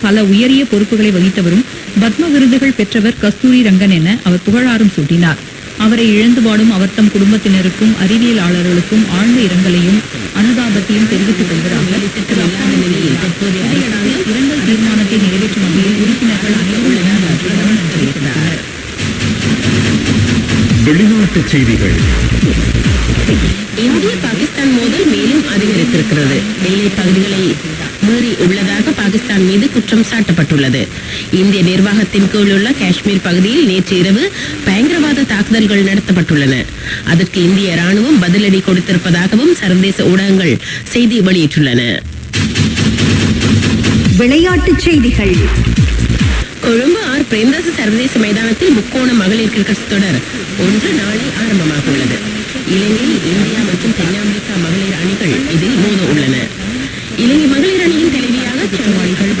பல உயரிய பொறுப்புகளை வகித்தவரும் பத்ம விருதுகள் பெற்றவர் கஸ்தூரி ரங்கன் என அவர் புகழாரம் சூட்டினார். அவரை இழந்து வாடும் அவர் தம் குடும்பத்தினருக்கும் அறிவியலாளர்களுக்கும் ஆழ்ந்த இரங்கலையும் அனுதாபத்தையும் தெரிவித்துக் கொள்வதாக இரங்கல் தீர்மானத்தை நிறைவேற்றும் வகையில் உறுப்பினர்கள் அனைவரும் தெரிவித்தனர். வெளிநாட்டுச் செய்திகள். இந்திய பாகிஸ்தான் மோதல் மேலும் அதிகரித்திருக்கிறது. எல்லை பகுதிகளை மீறி உள்ளதாக பாகிஸ்தான் மீது குற்றம் சாட்டப்பட்டுள்ளது. இந்திய நிர்வாகத்தின் கீழ் உள்ள காஷ்மீர் பகுதியில் நேற்று இரவு பயங்கரவாத தாக்குதல்கள் நடத்தப்பட்டுள்ளன. அதற்கு இந்திய ராணுவம் பதிலடி கொடுத்திருப்பதாகவும் சர்வதேச ஊடகங்கள் செய்தி வெளியிட்டுள்ளன. விளையாட்டுச் செய்திகள். கொழும்பு ஆர் பிரேம்தாஸ் சர்வதேச மைதானத்தில் முக்கோண மகளிர் கிரிக்கெட் தொடர் ஒன்று நாளை ஆரம்பமாக உள்ளது. இலங்கை, இந்தியா மற்றும் தென்னாப்பிரிக்கா மகளிர் அணிகள் இதில் மோத உள்ளன. இலங்கை மகளிர் அணியின் தலைவியாக சவாலிகள்